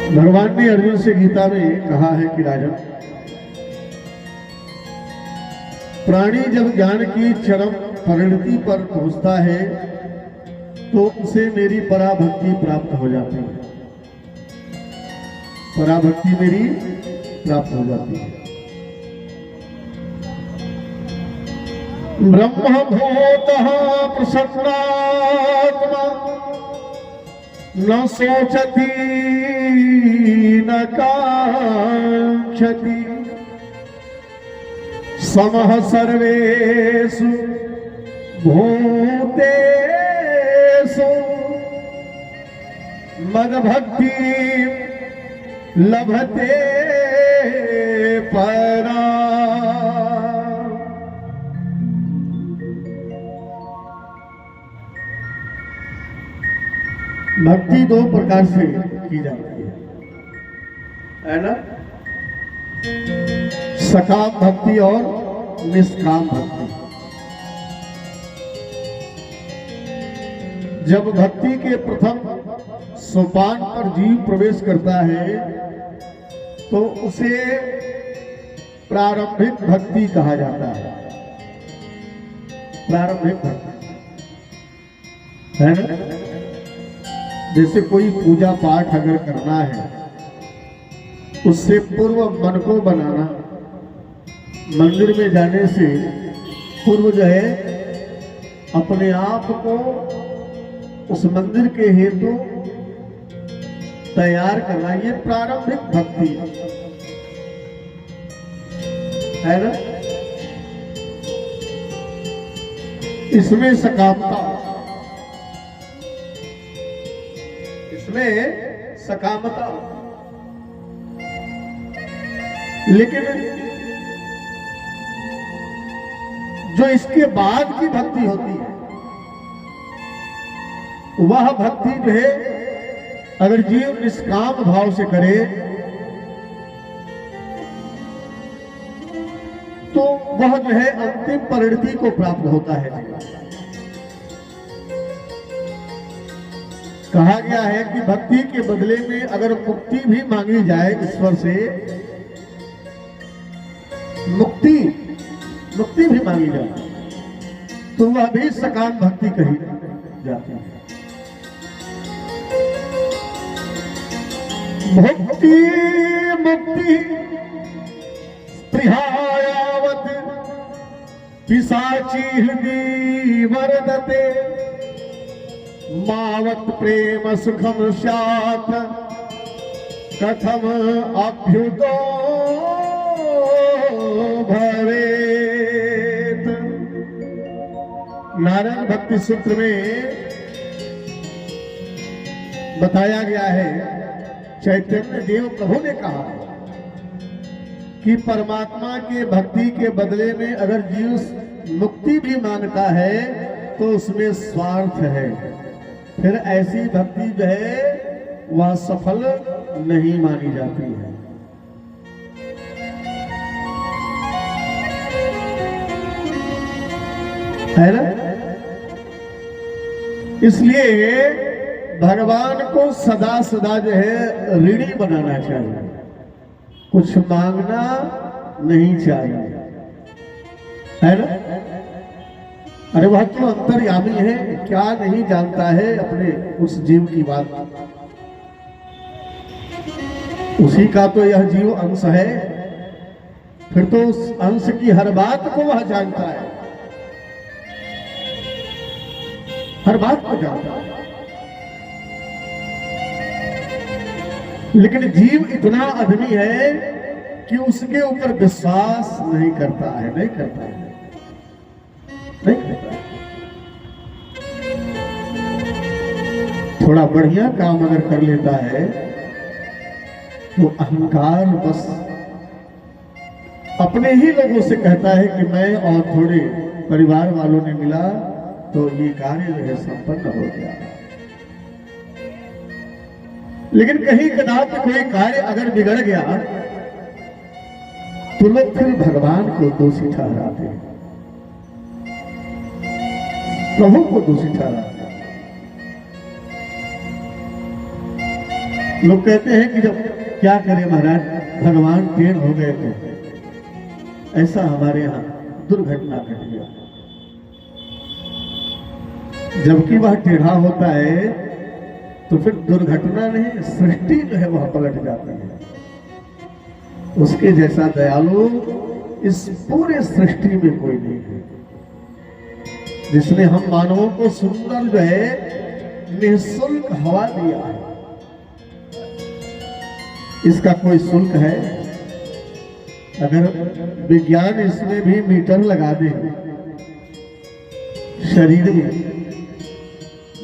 भगवान ने अर्जुन से गीता में कहा है कि राजन, प्राणी जब ज्ञान की चरम परिणति पर पहुंचता है तो उसे मेरी पराभक्ति प्राप्त हो जाती है। पराभक्ति मेरी प्राप्त हो जाती है। ब्रह्मभूतः प्रसन्नात्मा न सोचति न कांक्षति समः सर्वेषु भूतेषु मद्भक्ति लभते परा। भक्ति दो प्रकार से की जाती है ना? सकाम भक्ति और निष्काम भक्ति। जब भक्ति के प्रथम सोपान पर जीव प्रवेश करता है तो उसे प्रारंभिक भक्ति कहा जाता है। प्रारंभिक भक्ति है ना? जैसे कोई पूजा पाठ अगर करना है, उससे पूर्व मन को बनाना, मंदिर में जाने से पूर्व जो है अपने आप को उस मंदिर के हेतु तैयार करना, ये प्रारंभिक भक्ति है ना? इसमें सकामता, इसमें सकामता। लेकिन जो इसके बाद की भक्ति होती है, वह भक्ति जो है अगर जीव निष्काम भाव से करे तो वह जो है अंतिम परिणति को प्राप्त होता है। कहा गया है कि भक्ति के बदले में अगर मुक्ति भी मांगी जाए ईश्वर से, मुक्ति भी मांगी जाए तो वह भी सकाम भक्ति कही जाती है। भक्ति मुक्ति स्पृहायावत् पिशाची हृदि वर्धते मावत् प्रेम सुखम स्यात् कथम अभ्युदो भवेत्। नारायण भक्ति सूत्र में बताया गया है, चैतन्य देव प्रभु ने कहा कि परमात्मा के भक्ति के बदले में अगर जीव मुक्ति भी मांगता है तो उसमें स्वार्थ है, फिर ऐसी भक्ति जो है वह सफल नहीं मानी जाती है ना? इसलिए भगवान को सदा सदा जो है ऋणी बनाना चाहिए, कुछ मांगना नहीं चाहिए, है ना? अरे वह तो अंतर्यामी है, क्या नहीं जानता है अपने उस जीव की बात। उसी का तो यह जीव अंश है, फिर तो उस अंश की हर बात को वह जानता है, हर बात को जानता है। लेकिन जीव इतना आदमी है कि उसके ऊपर विश्वास नहीं करता है, नहीं करता है। थोड़ा बढ़िया काम अगर कर लेता है वो अहंकार बस अपने ही लोगों से कहता है कि मैं और थोड़े परिवार वालों ने मिला तो ये कार्य जो है संपन्न हो गया। लेकिन कहीं कदाच कोई कार्य अगर बिगड़ गया तो लोग फिर भगवान को दोषी ठहराते हैं, प्रभु को दोषी ठहराते हैं। लोग कहते हैं कि जब क्या करें महाराज, भगवान टेढ़ हो गए थे। ऐसा हमारे यहाँ दुर्घटना घट गया। जबकि वह टेढ़ा होता है तो फिर दुर्घटना नहीं, सृष्टि जो है वह पलट जाती है। उसके जैसा दयालु इस पूरे सृष्टि में कोई नहीं है, जिसने हम मानवों को सुंदर जो है निःशुल्क हवा दिया है। इसका कोई शुल्क है? अगर विज्ञान इसमें भी मीटर लगा दे, शरीर में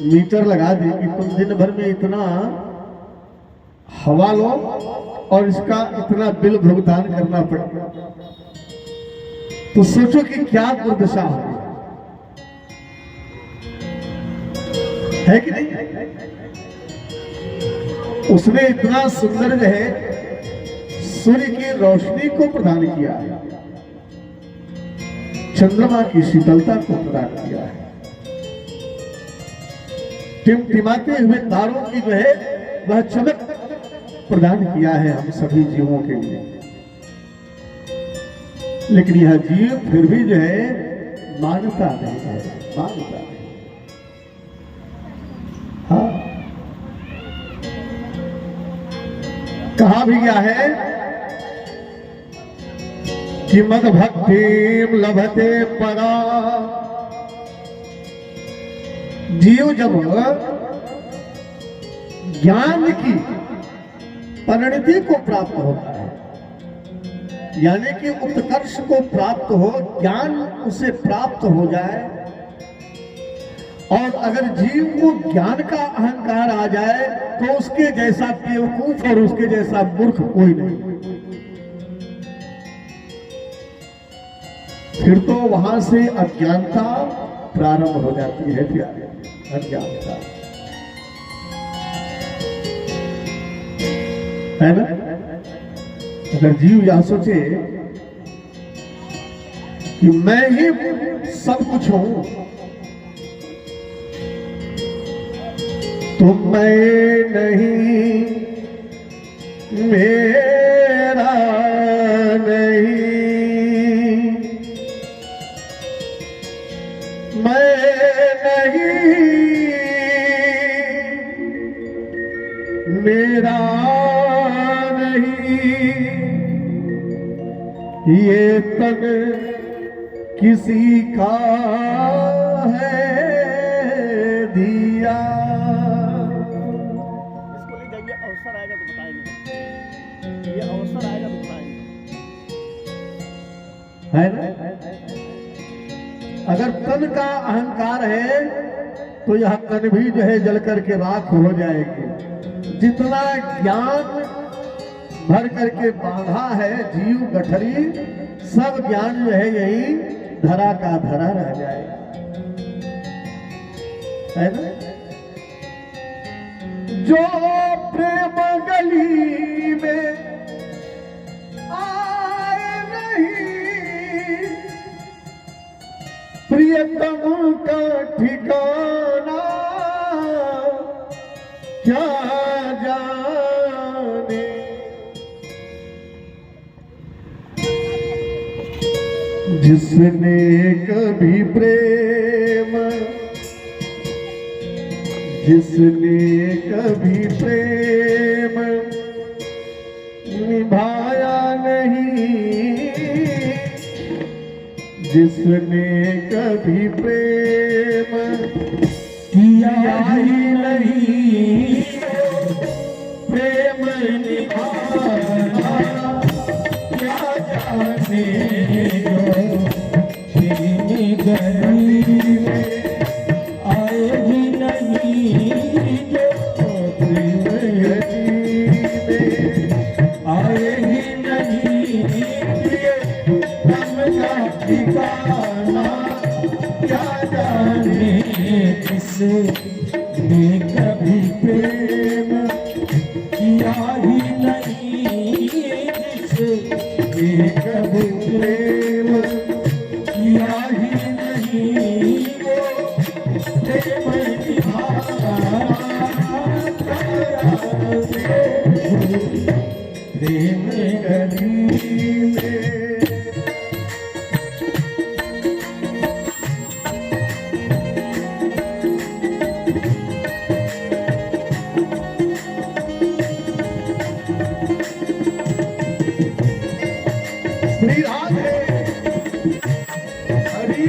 मीटर लगा दे कि तुम दिन भर में इतना हवा लो और इसका इतना बिल भुगतान करना पड़ेगा, तो सोचो कि क्या दुर्दशा होगी, है कि नहीं? उसने इतना सुंदर जो है सूर्य की रोशनी को प्रदान किया है, चंद्रमा की शीतलता को प्रदान किया है, टिमटिमाते हुए तारों की जो है वह चमक प्रदान किया है हम सभी जीवों के लिए। लेकिन यह जीव फिर भी जो है मानता नहीं है, मानता नहीं। हाँ, कहा भी गया है कि मद भक्ति लभते परा। जीव जब ज्ञान की परिणति को प्राप्त होता है, यानी कि उत्कर्ष को प्राप्त हो, ज्ञान उसे प्राप्त हो जाए, और अगर जीव को ज्ञान का अहंकार आ जाए तो उसके जैसा बेवकूफ और उसके जैसा मूर्ख कोई नहीं। फिर तो वहां से अज्ञानता प्रारंभ हो जाती है प्यारे, अज्ञानता, है ना? अगर जीव यह सोचे कि मैं ही सब कुछ हूं, तो मैं नहीं, मेरा नहीं, मैं नहीं, मेरा नहीं, ये तन किसी का है दिया। इसको ले जाइए, अवसर आएगा तो बताएंगे, ये अवसर आएगा तो बताएंगे, है ना? अगर तन का अहंकार है तो यह तन भी जो है जल करके राख हो जाएगी। जितना ज्ञान भर करके बांधा है जीव गठरी, सब ज्ञान जो है यही धरा का धरा रह जाएगा, है ना? जो प्रेम गली में आए नहीं, प्रियतम का ठिकाना क्या जाने। जिसने कभी प्रेम, जिसने कभी प्रेम निभाया नहीं, जिसने कभी प्रेम किया ही नहीं, प्रेम निभाना क्या जाने। गली में आए ही नहीं, आए ही नहीं, हम का ठिकाना क्या जाने। किसे प्रेम गली में श्री राधे हरि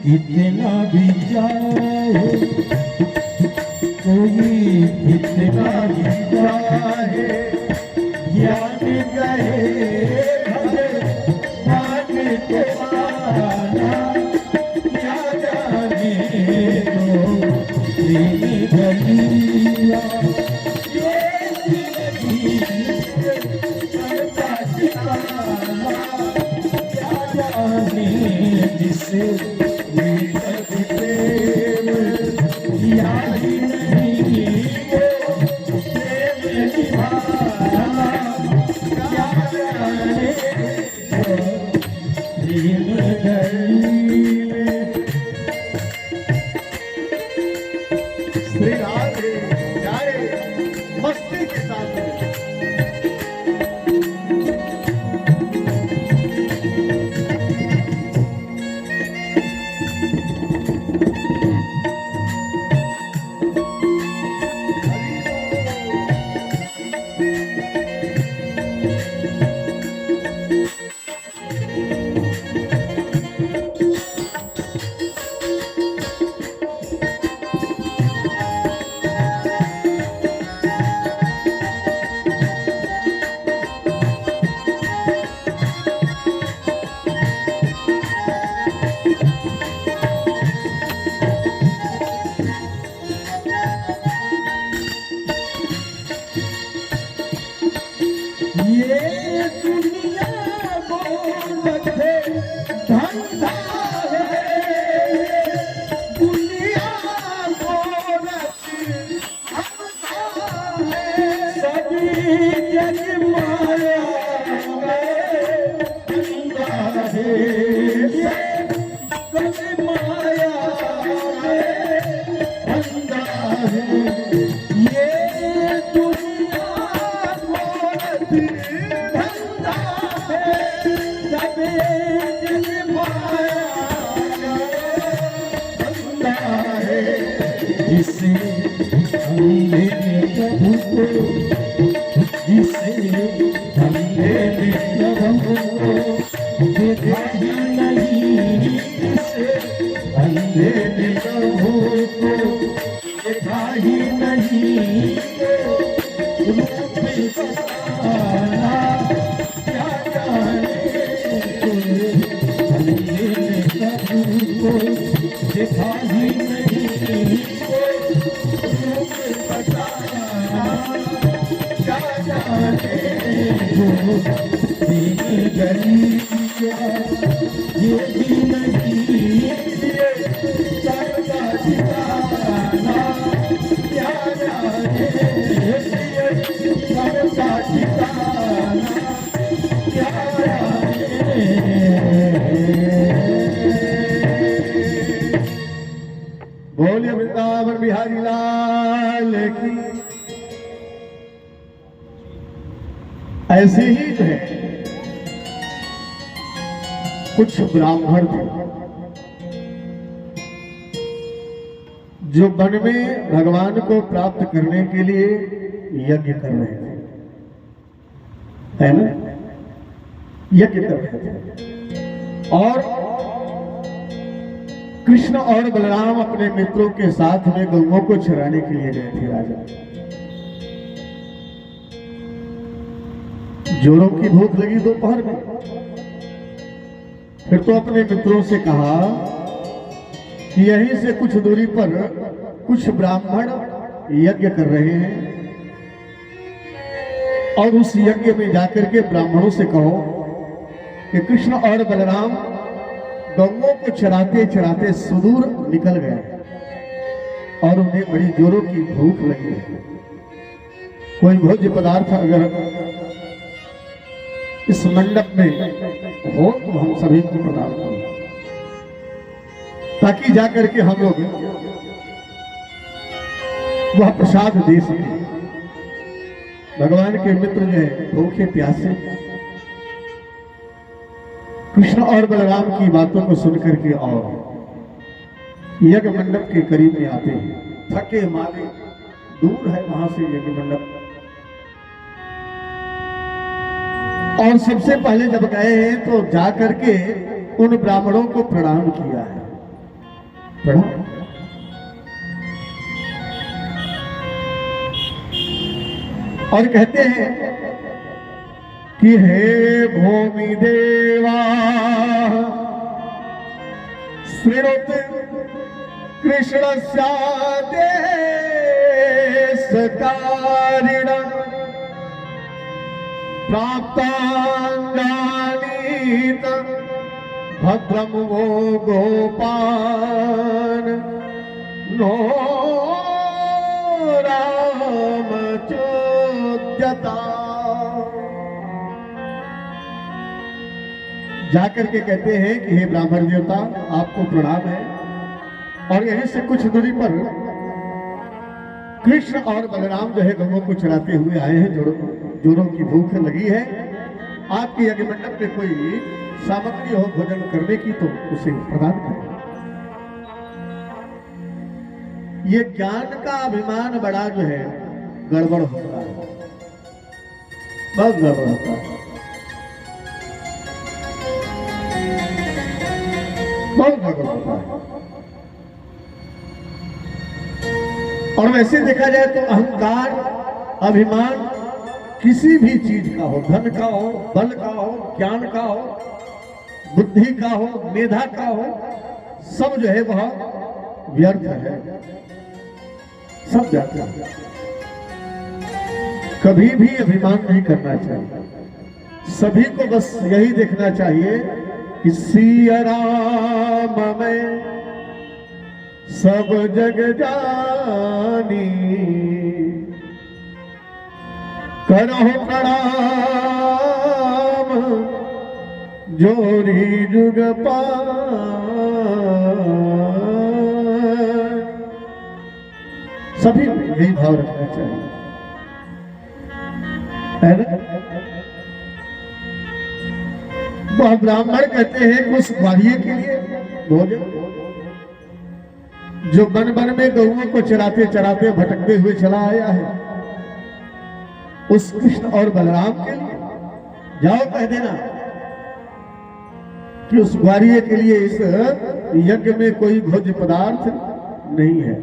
कितना भी जाए कोई कितना भी जाए ज्ञान गए भगवान के पाना क्या जाने दो प्रेम गलिया ये जिंदगी करता ठिकाना क्या जाने जिसे श्री राधे जाए मस्ती के साथ जिसे हमने प्रभु को जिसे हमने प्रभु को देखा ही नहीं जिसे हमने प्रभु को देखा ही नहीं रूप बताना क्या जाने हमने प्रभु को देखा ही नहीं ये भी नहीं सबका ठिकाना क्या जाने सबका ठिकाना क्या जाने। बोलिए वृंदावन बिहारी लाल की। ऐसे ही जो है कुछ ब्राह्मण थे जो वन में भगवान को प्राप्त करने के लिए यज्ञ कर रहे थे, है ना। यज्ञ कर रहे थे और कृष्ण और बलराम अपने मित्रों के साथ में गौओं को चराने के लिए गए थे राजा। जोरों की भूख लगी दोपहर में। फिर तो अपने मित्रों से कहा कि यहीं से कुछ दूरी पर कुछ ब्राह्मण यज्ञ कर रहे हैं और उस यज्ञ में जाकर के ब्राह्मणों से कहो कि कृष्ण और बलराम गौओं को चराते चराते सुदूर निकल गए और उन्हें बड़ी जोरों की भूख लगी है। कोई भोज्य पदार्थ अगर इस मंडप में हो तो हम सभी को प्रदान करें ताकि जाकर के हम लोग वह प्रसाद दे सके। भगवान के मित्र जो है भूखे प्यासे कृष्ण और बलराम की बातों को सुनकर के और यज्ञ मंडप के करीब में आते हैं। थके मारे दूर है वहां से यज्ञ मंडप और सबसे पहले जब गए हैं तो जाकर के उन ब्राह्मणों को प्रणाम किया है। प्रणाम और कहते हैं कि हे भूमि देवा श्रीरुत कृष्ण देश कारिण प्राप्तांगानीत भद्रम वो गोपान नो राम चोद्यता। जाकर के कहते हैं कि हे ब्राह्मण देवता आपको प्रणाम है और यहीं से कुछ दूरी पर कृष्ण और बलराम जो है गौओं को चराते हुए आए हैं। जोरों की भूख लगी है। आपके यज्ञ मंडप में कोई सामग्री हो भोजन करने की तो उसे प्रदान करें। ये ज्ञान का अभिमान बड़ा जो है गड़बड़ होता है, बहुत गड़बड़ होता है, बहुत गड़बड़ होता है। और वैसे देखा जाए तो अहंकार अभिमान किसी भी चीज का हो, धन का हो, बल का हो, ज्ञान का हो, बुद्धि का हो, मेधा का हो, सब जो है वह व्यर्थ है, सब व्यर्थ है। कभी भी अभिमान नहीं करना चाहिए। सभी को बस यही देखना चाहिए कि सिया राम में सब जग जानी करहो प्रणाम जोरी जुग पार। सभी में यही भाव रखना चाहिए, है ना। वह ब्राह्मण कहते हैं उस ग्वालिये के लिए भोजन जो वन वन में गौओं को चराते चराते भटकते हुए चला आया है, उस कृष्ण और बलराम के लिए जाओ कह देना कि उस ग्वालिये के लिए इस यज्ञ में कोई भोज्य पदार्थ नहीं है।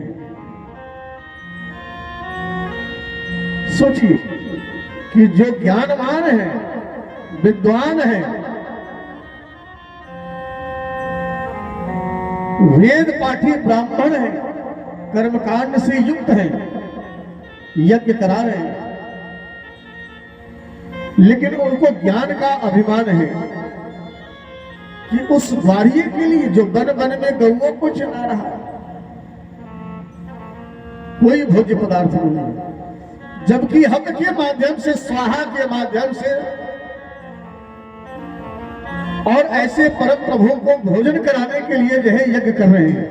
सोचिए कि जो ज्ञानवान है, विद्वान है, वेद पाठी ब्राह्मण है, कर्मकांड से युक्त है, यज्ञ करा रहे हैं, लेकिन उनको ज्ञान का अभिमान है कि उस ग्वालिये के लिए जो वन वन में गौओं को चला रहा है कोई भोज्य पदार्थ नहीं है, जबकि हम के माध्यम से, स्वाहा के माध्यम से और ऐसे परम प्रभु को भोजन कराने के लिए जो है यज्ञ कर रहे हैं।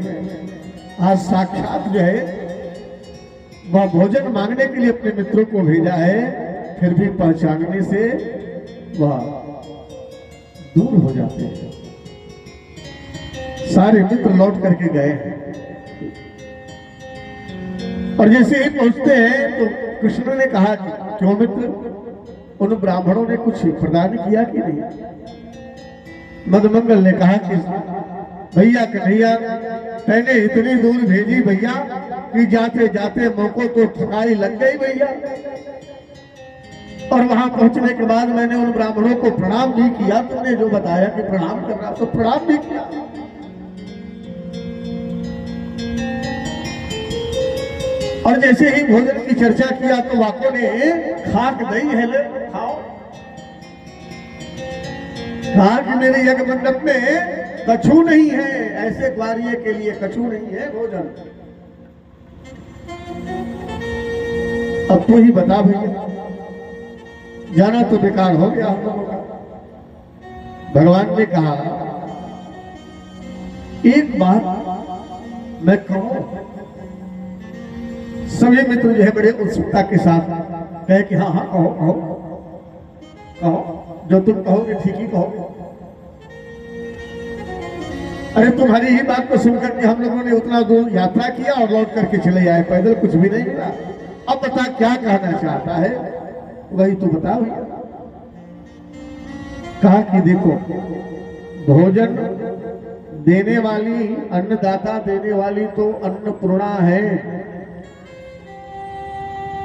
आज साक्षात जो है वह भोजन मांगने के लिए अपने मित्रों को भेजा है, फिर भी पहचानने से वह दूर हो जाते हैं। सारे मित्र लौट करके गए हैं और जैसे ही पहुंचते हैं तो कृष्ण ने कहा कि क्यों मित्र, उन ब्राह्मणों ने कुछ प्रदान किया कि नहीं? मदमंगल ने कहा कि भैया कन्हैया, मैंने इतनी दूर भेजी भैया कि जाते जाते मुझको तो थकाई लग गई भैया, और वहां पहुंचने के बाद मैंने उन ब्राह्मणों को प्रणाम भी किया, तुमने जो बताया कि प्रणाम करना, तो प्रणाम भी किया। और जैसे ही भोजन की चर्चा किया तो वाकों ने खाक दई है, ले खाओ। कहा कि मेरे यज्ञ मंडप में कछु नहीं है, ऐसे ग्वारिये के लिए कछु नहीं है भोजन। अब तू ही बता भैया, जाना तो बेकार हो गया हम लोगों का। भगवान ने कहा एक बात मैं कहूं, सभी मित्र जो है बड़े उत्सुकता के साथ कहे कि हाँ हाँ कहो कहो कहो, जो तुम कहोगे ठीक ही कहोगे। अरे तुम्हारी ही बात को सुनकर के हम लोगों ने उतना दूर यात्रा किया और लौट करके चले आए, पैदल कुछ भी नहीं मिला। अब बता क्या कहना चाहता है, वही तू बता भैया। कहा कि देखो, भोजन देने वाली, अन्नदाता देने वाली तो अन्नपूर्णा है।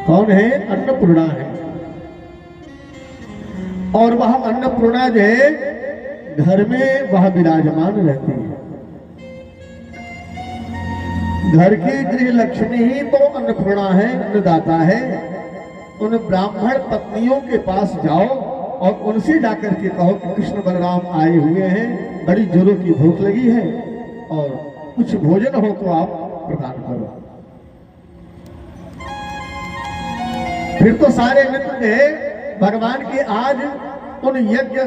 कौन है? अन्नपूर्णा है। और वह अन्नपूर्णा जो है घर में वह विराजमान रहती है। घर की गृह लक्ष्मी ही तो अन्नपूर्णा है, अन्नदाता है। उन ब्राह्मण पत्नियों के पास जाओ और उनसे जाकर के कहो कि कृष्ण बलराम आए हुए हैं, बड़ी जोरों की भूख लगी है और कुछ भोजन हो तो आप प्रदान करो। फिर तो सारे मित्र ने भगवान के आज उन यज्ञ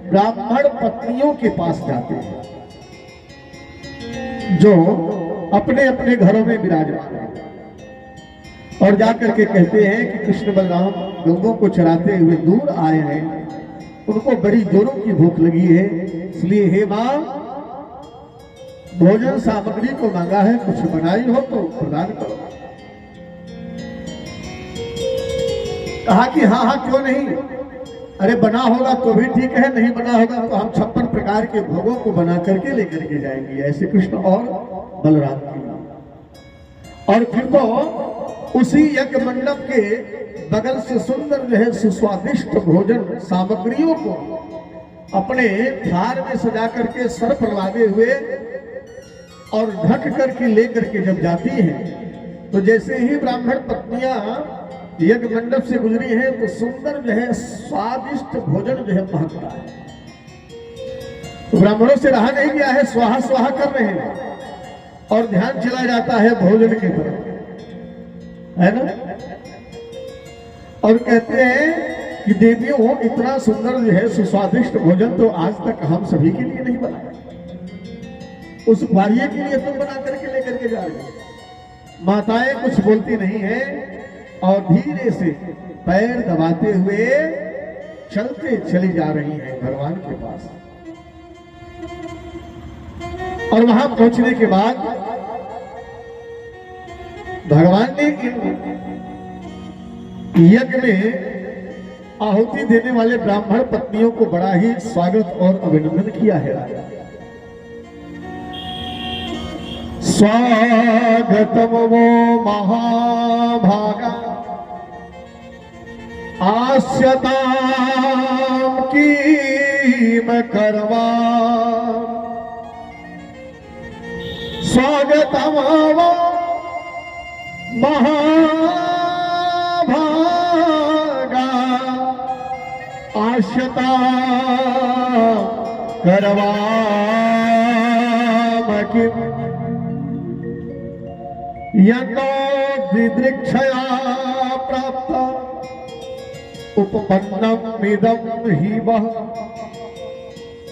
ब्राह्मण पत्नियों के पास जाते हैं जो अपने अपने घरों में विराजमान है, और जाकर के कहते हैं कि कृष्ण बलराम गौओं को चराते हुए दूर आए हैं, उनको बड़ी जोरों की भूख लगी है, इसलिए हे मां भोजन सामग्री को मांगा है, कुछ बनाई हो तो प्रदान करो। कहा कि हाँ हाँ क्यों नहीं, अरे बना होगा तो भी ठीक है, नहीं बना होगा तो हम 56 प्रकार के भोगों को बना करके लेकर के जाएंगे। ऐसे कृष्ण और बलराम की। और फिर तो उसी यज्ञ मंडप के बगल से सुंदर जो है सुस्वादिष्ट भोजन सामग्रियों को अपने थार में सजा करके सर पर लादे हुए और ढक करके लेकर के जब जाती हैं, तो जैसे ही ब्राह्मण पत्नियां यज्ञ मंडप से गुजरी है तो सुंदर जो है स्वादिष्ट भोजन जो है महकता है। तो ब्राह्मणों से रहा नहीं गया है, स्वाहा स्वाहा कर रहे हैं और ध्यान चला जाता है भोजन की तरफ, है ना। और कहते हैं कि देवियों इतना सुंदर जो है सुस्वादिष्ट भोजन तो आज तक हम सभी के लिए नहीं बनाया, उस ग्वारिये के लिए तुम बना करके लेकर के जा रहे हो। माताएं कुछ बोलती नहीं है और धीरे से पैर दबाते हुए चलते चली जा रही हैं भगवान के पास। और वहां पहुंचने के बाद भगवान ने यज्ञ में आहुति देने वाले ब्राह्मण पत्नियों को बड़ा ही स्वागत और अभिनंदन किया है। स्वागतम वो महाभागा आस्यताम कीम करवा, स्वागतम वो महाभागा आस्यताम करवा कीम यतो विदृक्षया प्राप्त उपपन्नम इदं ही वह।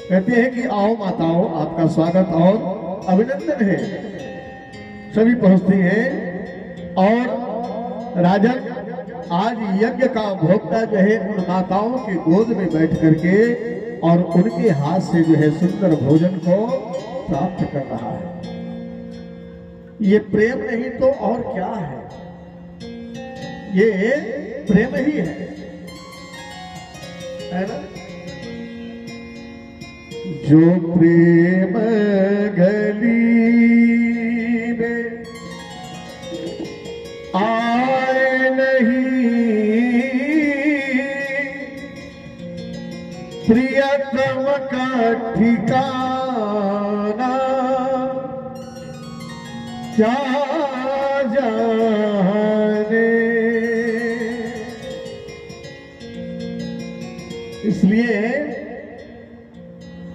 कहते हैं कि आओ माताओं, आपका स्वागत और अभिनंदन है। सभी पहुंचती हैं और राजन आज यज्ञ का भोक्ता जो है उन माताओं की गोद में बैठ करके और उनके हाथ से जो है सुंदर भोजन को प्राप्त कर रहा है। ये प्रेम नहीं तो और क्या है, ये प्रेम ही है ना। जो प्रेम गली में आए नहीं, प्रियतम का ठिकाना क्या जाने। इसलिए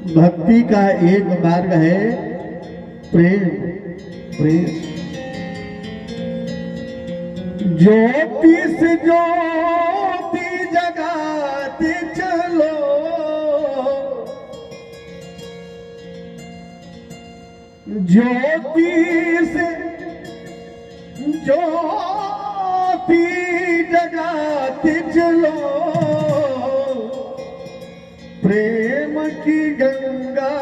भक्ति का एक मार्ग है प्रेम। प्रेम ज्योति से ज्योति जगाते चलो, ज्योति से ज्योति जगाते चलो, प्रेम की गंगा